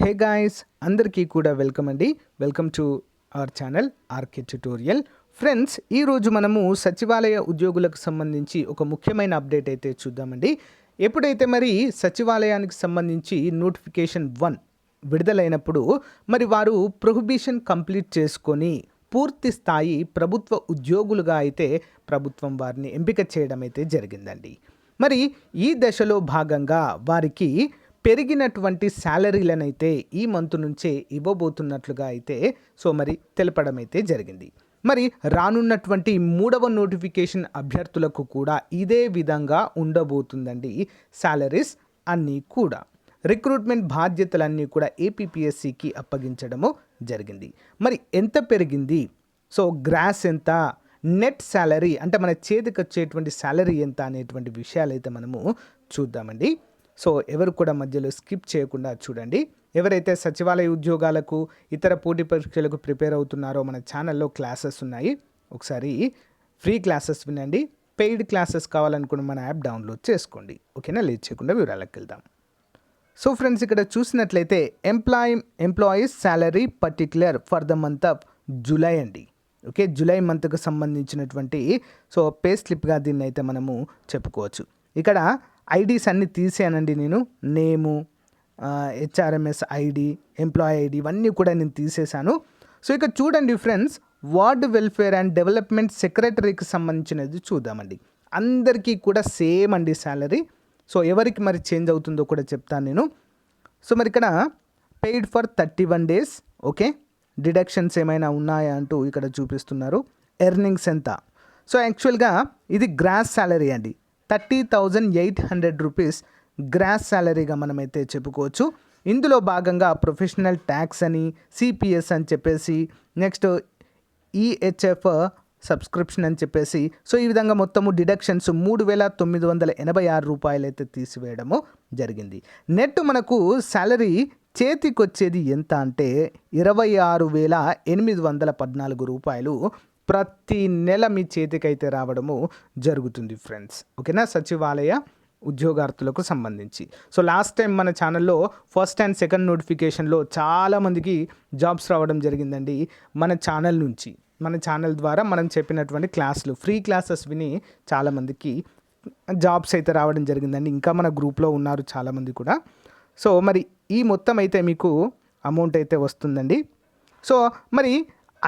హే guys, అందరికీ కూడా welcome to our channel RK tutorial. Friends, ఈరోజు మనము సచివాలయ ఉద్యోగులకు సంబంధించి ఒక ముఖ్యమైన అప్డేట్ అయితే చూద్దామండి. ఎప్పుడైతే మరి సచివాలయానికి సంబంధించి నోటిఫికేషన్ 1 విడుదలైనప్పుడు మరి వారు ప్రొహిబిషన్ కంప్లీట్ చేసుకొని పూర్తి స్థాయి ప్రభుత్వ ఉద్యోగులుగా అయితే ప్రభుత్వం వారిని ఎంపిక చేయడం అయితే జరిగిందండి. మరి ఈ దశలో భాగంగా వారికి పెరిగినటువంటి శాలరీలను అయితే ఈ మంత్ నుంచే ఇవ్వబోతున్నట్లుగా అయితే మరి తెలపడం అయితే జరిగింది. మరి రానున్నటువంటి 3వ నోటిఫికేషన్ అభ్యర్థులకు కూడా ఇదే విధంగా ఉండబోతుందండి. శాలరీస్ అన్నీ కూడా రిక్రూట్మెంట్ బాధ్యతలన్నీ కూడా ఏపీపీఎస్సికి అప్పగించడము జరిగింది. మరి ఎంత పెరిగింది, గ్రాస్ ఎంత, నెట్ శాలరీ అంటే మన చేతికి వచ్చేటువంటి శాలరీ ఎంత అనేటువంటి విషయాలు అయితే మనము చూద్దామండి. ఎవరు కూడా మధ్యలో స్కిప్ చేయకుండా చూడండి. ఎవరైతే సచివాలయ ఉద్యోగాలకు ఇతర పోటీ పరీక్షలకు ప్రిపేర్ అవుతున్నారో మన ఛానల్లో క్లాసెస్ ఉన్నాయి, ఒకసారి ఫ్రీ క్లాసెస్ వినండి. పెయిడ్ క్లాసెస్ కావాలనుకున్న మన యాప్ డౌన్లోడ్ చేసుకోండి. ఓకేనా, లేట్ చేయకుండా వివరాలకు వెళ్దాం. ఫ్రెండ్స్, ఇక్కడ చూసినట్లయితే employees salary particular for the month of July అండి. ఓకే, జూలై మంత్కు సంబంధించినటువంటి పే స్లిప్గా దీన్ని అయితే మనము చెప్పుకోవచ్చు. ఇక్కడ ఐడీస్ అన్నీ తీసానండి నేను. నేము, హెచ్ఆర్ఎంఎస్ ఐడి, ఎంప్లాయీ ఐడి ఇవన్నీ కూడా నేను తీసేశాను. ఇక చూడండి friends, ward welfare and development సెక్రటరీకి సంబంధించినది చూద్దామండి. అందరికీ కూడా సేమ్ అండి శాలరీ. ఎవరికి మరి చేంజ్ అవుతుందో కూడా చెప్తాను నేను. మరి ఇక్కడ paid for 31 days. Okay, deductions ఏమైనా ఉన్నాయా అంటూ ఇక్కడ చూపిస్తున్నారు. ఎర్నింగ్స్ ఎంత? యాక్చువల్గా ఇది గ్రాస్ శాలరీ అండి. 30,800 రూపీస్ గ్రాస్ శాలరీగా మనమైతే చెప్పుకోవచ్చు. ఇందులో భాగంగా ప్రొఫెషనల్ ట్యాక్స్ అని, సిపిఎస్ అని చెప్పేసి, నెక్స్ట్ ఈహెచ్ఎఫ్ సబ్స్క్రిప్షన్ అని చెప్పేసి ఈ విధంగా మొత్తము డిడక్షన్స్ 3,986 రూపాయలు అయితే తీసివేయడము జరిగింది. నెట్ మనకు శాలరీ చేతికి వచ్చేది ఎంత అంటే 26,814 రూపాయలు ప్రతి నెల మీ చేతికైతే రావడము జరుగుతుంది ఫ్రెండ్స్. ఓకేనా, సచివాలయ ఉద్యోగార్థులకు సంబంధించి. లాస్ట్ టైం మన ఛానల్లో ఫస్ట్ అండ్ సెకండ్ నోటిఫికేషన్లో చాలామందికి జాబ్స్ రావడం జరిగిందండి. మన ఛానల్ ద్వారా మనం చెప్పినటువంటి క్లాసులు, ఫ్రీ క్లాసెస్ విని చాలామందికి జాబ్స్ అయితే రావడం జరిగిందండి. ఇంకా మన గ్రూప్లో ఉన్నారు చాలామంది కూడా. మరి ఈ మొత్తం అయితే మీకు అమౌంట్ అయితే వస్తుందండి. మరి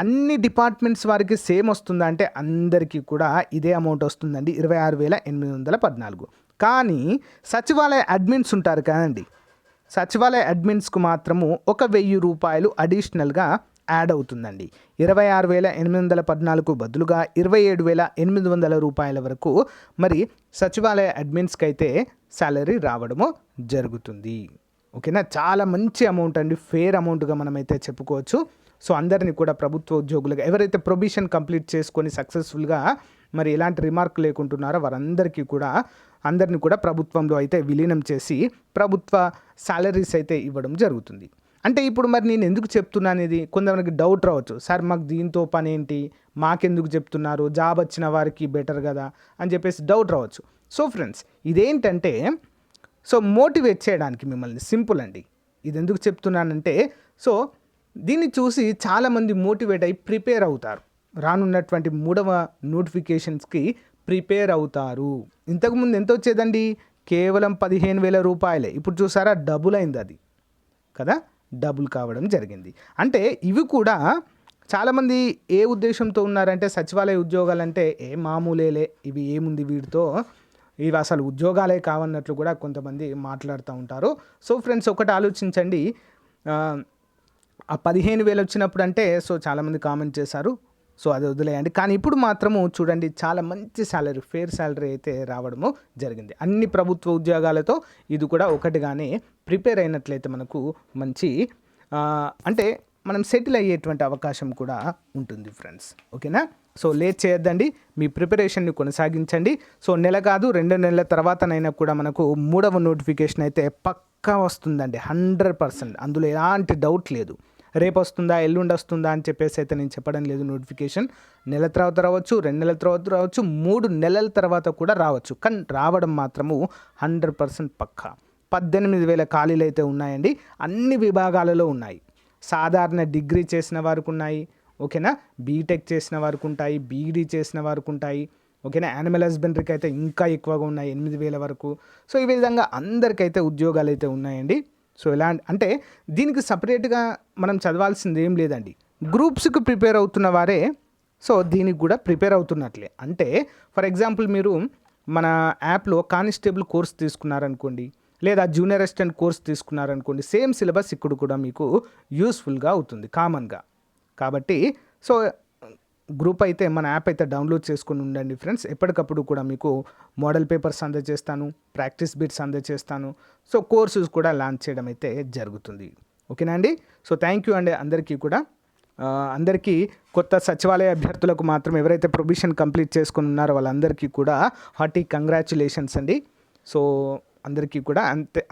అన్ని డిపార్ట్మెంట్స్ వారికి సేమ్ వస్తుందా అంటే అందరికీ కూడా ఇదే అమౌంట్ వస్తుందండి, 26,814. కానీ సచివాలయ అడ్మిన్స్ ఉంటారు కదండి, సచివాలయ అడ్మిన్స్కు మాత్రము 1,000 రూపాయలు అడిషనల్గా యాడ్ అవుతుందండి. 26,814 బదులుగా 27,800 రూపాయల వరకు మరి సచివాలయ అడ్మిన్స్కి అయితే శాలరీ రావడము జరుగుతుంది. ఓకేనా, చాలా మంచి అమౌంట్ అండి, ఫేర్ అమౌంట్గా మనమైతే చెప్పుకోవచ్చు. అందరినీ కూడా ప్రభుత్వ ఉద్యోగులుగా ఎవరైతే ప్రొబిషన్ కంప్లీట్ చేసుకొని సక్సెస్ఫుల్గా మరి ఎలాంటి రిమార్క్ లేకుంటున్నారో వారందరికీ కూడా అందరినీ కూడా ప్రభుత్వంలో అయితే విలీనం చేసి ప్రభుత్వ శాలరీస్ అయితే ఇవ్వడం జరుగుతుంది. అంటే ఇప్పుడు మరి నేను ఎందుకు చెప్తున్నాను, ఇది కొంతమందికి డౌట్ రావచ్చు, సార్ మాకు దీంతో పని ఏంటి, మాకెందుకు చెప్తున్నారు, జాబ్ వచ్చిన వారికి బెటర్ కదా అని చెప్పేసి డౌట్ రావచ్చు. ఫ్రెండ్స్, ఇదేంటంటే మోటివేట్ చేయడానికి మిమ్మల్ని, సింపుల్ అండి. ఇది ఎందుకు చెప్తున్నానంటే దీన్ని చూసి చాలామంది మోటివేట్ అయ్యి ప్రిపేర్ అవుతారు, రానున్నటువంటి 3వ నోటిఫికేషన్స్కి ప్రిపేర్ అవుతారు. ఇంతకుముందు ఎంత వచ్చేదండి, కేవలం 15,000 రూపాయలే. ఇప్పుడు చూసారా, డబుల్ అయింది అది కదా, డబుల్ కావడం జరిగింది. అంటే ఇవి కూడా చాలామంది ఏ ఉద్దేశంతో ఉన్నారంటే సచివాలయ ఉద్యోగాలంటే మామూలేలే, ఇవి ఏముంది వీటితో, ఇవి అసలు ఉద్యోగాలే కావన్నట్లు కూడా కొంతమంది మాట్లాడుతూ ఉంటారు. ఫ్రెండ్స్, ఒకటి ఆలోచించండి, ఆ 15,000 వచ్చినప్పుడు అంటే చాలామంది కామెంట్ చేశారు, అది వదిలేయండి. కానీ ఇప్పుడు మాత్రము చూడండి, చాలా మంచి శాలరీ, ఫేర్ శాలరీ అయితే రావడము జరిగింది. అన్ని ప్రభుత్వ ఉద్యోగాలతో ఇది కూడా ఒకటిగానే ప్రిపేర్ అయినట్లయితే మనకు మంచి అంటే మనం సెటిల్ అయ్యేటువంటి అవకాశం కూడా ఉంటుంది ఫ్రెండ్స్. ఓకేనా, లేట్ చేయొద్దండి, మీ ప్రిపరేషన్ని కొనసాగించండి. నెల కాదు 2 నెలల తర్వాతనైనా కూడా మనకు 3వ నోటిఫికేషన్ అయితే పక్కా వస్తుందండి, 100%. అందులో ఎలాంటి డౌట్ లేదు. రేపు వస్తుందా, ఎల్లుండి వస్తుందా అని చెప్పేసి అయితే నేను చెప్పడం లేదు. నోటిఫికేషన్ నెల తర్వాత రావచ్చు, 2 నెలల తర్వాత రావచ్చు, 3 నెలల తర్వాత కూడా రావచ్చు. కానీ రావడం మాత్రము 100% పక్కా. 18,000 ఖాళీలు అయితే ఉన్నాయండి. అన్ని విభాగాలలో ఉన్నాయి. సాధారణ డిగ్రీ చేసిన వారికి ఉన్నాయి, ఓకేనా, బీటెక్ చేసిన వారికి ఉంటాయి, బీఈడీ చేసిన వారికి ఉంటాయి, ఓకేనా. యానిమల్ హస్బెండరీకి అయితే ఇంకా ఎక్కువగా ఉన్నాయి, 8,000 వరకు. సో ఈ విధంగా అందరికైతే ఉద్యోగాలు అయితే ఉన్నాయండి. సో ఎలా అంటే దీనికి సపరేట్గా మనం చదవాల్సింది ఏం లేదండి. గ్రూప్స్కి ప్రిపేర్ అవుతున్న వారే సో దీనికి కూడా ప్రిపేర్ అవుతున్నట్లే. అంటే ఫర్ ఎగ్జాంపుల్ మీరు మన యాప్లో కానిస్టేబుల్ కోర్స్ తీసుకున్నారనుకోండి, లేదా జూనియర్ అసిస్టెంట్ కోర్స్ తీసుకున్నారనుకోండి, సేమ్ సిలబస్ ఇక్కడ కూడా మీకు యూస్ఫుల్గా అవుతుంది కామన్గా. కాబట్టి సో గ్రూప్ అయితే మన యాప్ అయితే డౌన్లోడ్ చేసుకుని ఉండండి ఫ్రెండ్స్. ఎప్పటికప్పుడు కూడా మీకు మోడల్ పేపర్స్ అందజేస్తాను, ప్రాక్టీస్ బిట్స్ అందజేస్తాను. సో కోర్సెస్ కూడా లాంచ్ చేయడం అయితే జరుగుతుంది. ఓకేనా అండి. సో థ్యాంక్ యూ అండి అందరికీ కూడా. అందరికీ కొత్త సచివాలయ అభ్యర్థులకు మాత్రం ఎవరైతే ప్రొవిజన్ కంప్లీట్ చేసుకుని ఉన్నారో వాళ్ళందరికీ కూడా హార్టీ కంగ్రాచ్యులేషన్స్ అండి. సో అందరికీ కూడా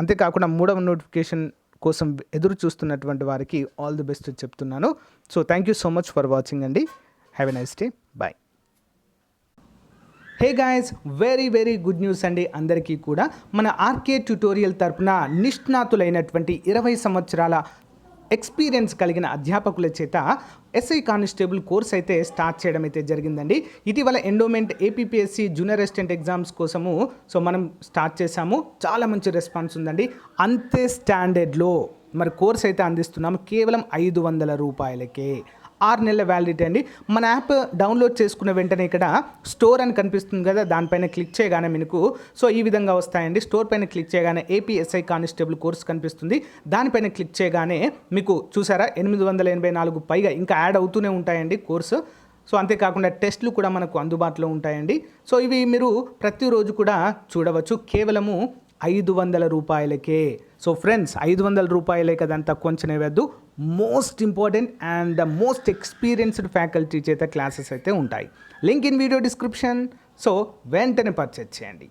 అంతేకాకుండా 3వ నోటిఫికేషన్ కోసం ఎదురు చూస్తున్నటువంటి వారికి ఆల్ ది బెస్ట్ చెప్తున్నాను. So thank you so much for watching అండి. Have a nice day. Bye. Hey guys, very good news అండి అందరికీ కూడా. మన ఆర్కే ట్యుటోరియల్ తరపున నిష్ణాతులైనటువంటి 20 సంవత్సరాల ఎక్స్పీరియన్స్ కలిగిన అధ్యాపకుల చేత ఎస్ఐ కానిస్టేబుల్ కోర్స్ అయితే స్టార్ట్ చేయడం అయితే జరిగిందండి. ఇటీవల endowment APPSC junior assistant exams కోసము సో మనం స్టార్ట్ చేశాము. చాలా మంచి రెస్పాన్స్ ఉందండి. అంతే స్టాండర్డ్లో మరి కోర్స్ అయితే అందిస్తున్నాము కేవలం 500 రూపాయలకే. 6 నెలల వ్యాలిడిటీ అండి. మన యాప్ డౌన్లోడ్ చేసుకున్న వెంటనే ఇక్కడ స్టోర్ అని కనిపిస్తుంది కదా, దానిపైన క్లిక్ చేయగానే మీకు సో ఈ విధంగా వస్తాయండి. స్టోర్ పైన క్లిక్ చేయగానే ఏపీఎస్ఐ కానిస్టేబుల్ కోర్స్ కనిపిస్తుంది. దానిపైన క్లిక్ చేయగానే మీకు చూసారా 884 పైగా ఇంకా యాడ్ అవుతూనే ఉంటాయండి కోర్సు. సో అంతేకాకుండా టెస్ట్లు కూడా మనకు అందుబాటులో ఉంటాయండి. సో ఇవి మీరు ప్రతిరోజు కూడా చూడవచ్చు కేవలము 500 రూపాయలకే. సో ఫ్రెండ్స్ 500 రూపాయలే కదంతా కొంచెం వేయద్దు. Most important and the most experienced faculty చేత క్లాసెస్ అయితే ఉంటాయి. Link in video description. So వెంటనే పర్చేజ్ చేయండి.